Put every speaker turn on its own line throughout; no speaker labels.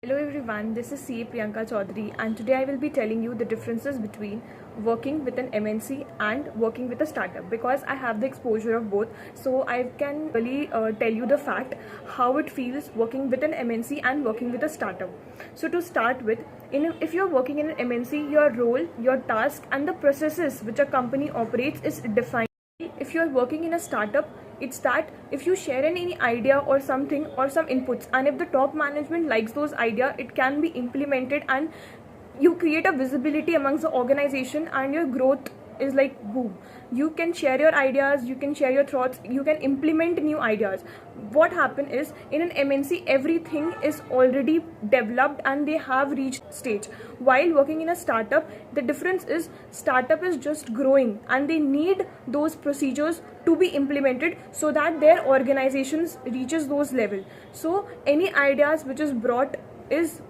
Hello everyone, this is CA Priyanka Chaudhary and today I will be telling you the differences between working with an MNC and working with a startup because I have the exposure of both, so I can really tell you the fact how it feels working with an MNC and working with a startup. So to start with, if you're working in an MNC, your role, your task and the processes which a company operates is defined. If you're working in a startup, it's that if you share any idea or something or some inputs, and if the top management likes those idea, it can be implemented and you create a visibility amongst the organization and your growth is like boom. You can share your ideas, you can share your thoughts, you can implement new ideas. What happen is in an MNC everything is already developed and they have reached stage, while working in a startup the difference is startup is just growing and they need those procedures to be implemented so that their organizations reaches those level. So any ideas which is brought is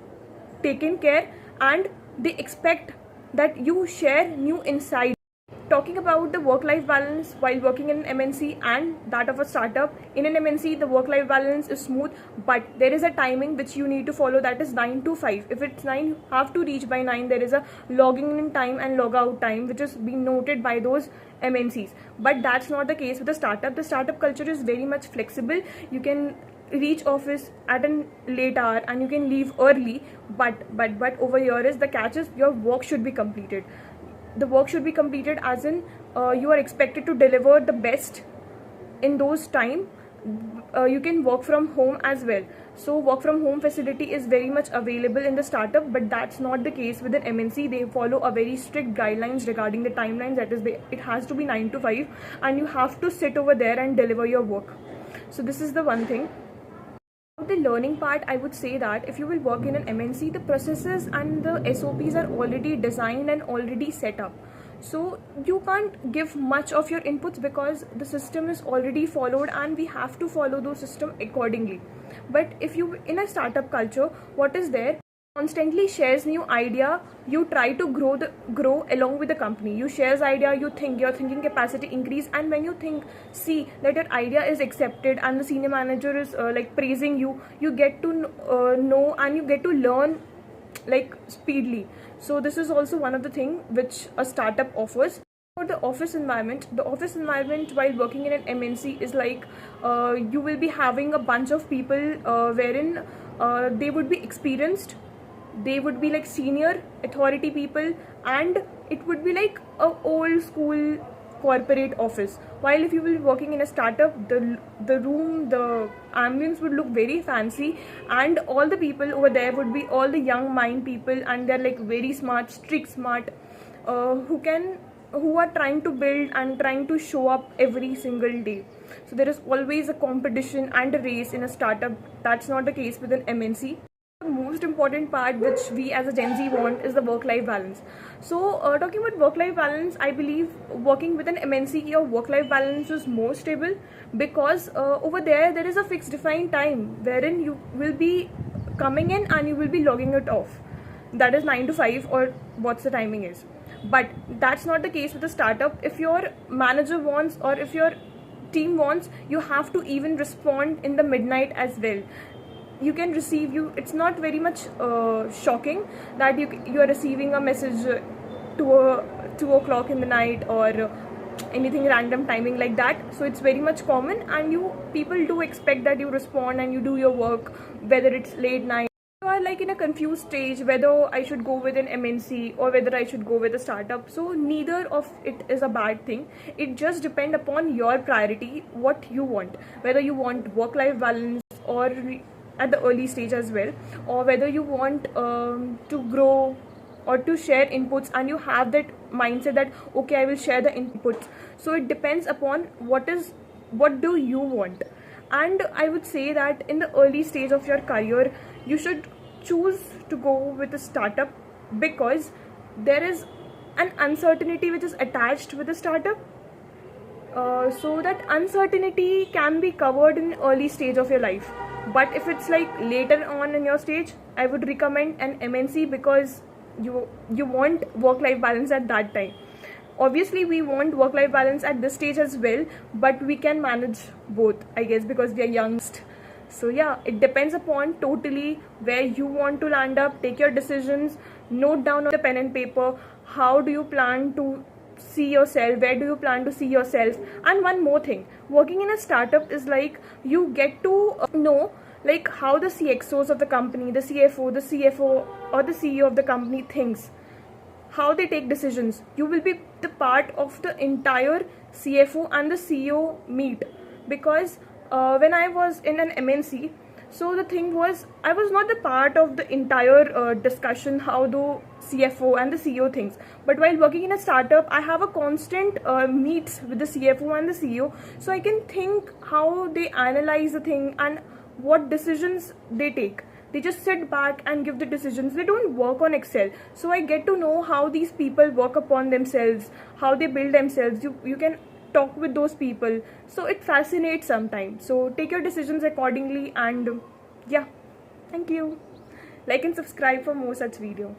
taken care and they expect that you share new insights. Talking about the work-life balance while working in an MNC and that of a startup, in an MNC the work-life balance is smooth, but there is a timing which you need to follow, that is 9 to 5. If it's 9, you have to reach by 9. There is a logging in time and log out time which is being noted by those MNCs, but that's not the case with the startup. The startup culture is very much flexible. You can reach office at a late hour and you can leave early, but over here is the catch is your work should be completed. The work should be completed as in you are expected to deliver the best in those time. You can work from home as well, so work from home facility is very much available in the startup, but that's not the case with an MNC. They follow a very strict guidelines regarding the timelines, that is it has to be 9 to 5 and you have to sit over there and deliver your work. So this is the one thing. The learning part, I would say that if you will work in an MNC, the processes and the SOPs are already designed and already set up, so you can't give much of your inputs because the system is already followed and we have to follow those system accordingly. But if you in a startup culture, what is there constantly shares new idea, you try to grow along with the company. You shares idea, you think your thinking capacity increase, and when you see that your idea is accepted and the senior manager is like praising you, you get to know and you get to learn like speedily. So this is also one of the thing which a startup offers. For the office environment while working in an MNC is like you will be having a bunch of people wherein they would be experienced, they would be like senior authority people, and it would be like a old school corporate office. While if you will be working in a startup, the room, the ambience would look very fancy and all the people over there would be all the young mind people and they're like very smart, strict smart, who are trying to build and trying to show up every single day. So there is always a competition and a race in a startup. That's not the case with an MNC. The most important part which we as a Gen Z want is the work-life balance. So talking about work-life balance, I believe working with an MNC, your work-life balance is more stable because over there is a fixed defined time wherein you will be coming in and you will be logging it off. That is 9 to 5 or what's the timing is. But that's not the case with a startup. If your manager wants or if your team wants, you have to even respond in the midnight as well. You can receive it's not very much shocking that you are receiving a message 2 o'clock in the night or anything random timing like that. So it's very much common and people do expect that you respond and you do your work whether it's late night. You are like in a confused stage whether I should go with an MNC or whether I should go with a startup. So neither of it is a bad thing. It just depends upon your priority, what you want, whether you want work-life balance or at the early stage as well, or whether you want to grow or to share inputs and you have that mindset that okay, I will share the inputs. So it depends upon what do you want. And I would say that in the early stage of your career, you should choose to go with a startup because there is an uncertainty which is attached with a startup. So that uncertainty can be covered in early stage of your life, but if it's like later on in your stage, I would recommend an MNC because you want work-life balance at that time. Obviously we want work-life balance at this stage as well, but we can manage both, I guess, because we are young. So yeah, it depends upon totally where you want to land up. Take your decisions, note down on the pen and paper, how do you plan to see yourself, where do you plan to see yourself. And one more thing, working in a startup is like you get to know like how the CXOs of the company, the CFO or the CEO of the company thinks, how they take decisions. You will be the part of the entire CFO and the CEO meet, because when I was in an MNC, so the thing was I was not the part of the entire discussion how the CFO and the CEO thinks. But while working in a startup, I have a constant meets with the CFO and the CEO, so I can think how they analyze the thing and what decisions they take. They just sit back and give the decisions. They don't work on Excel. So I get to know how these people work upon themselves, how they build themselves. You can talk with those people. So it fascinates sometimes. So take your decisions accordingly, and yeah, thank you. Like and subscribe for more such video.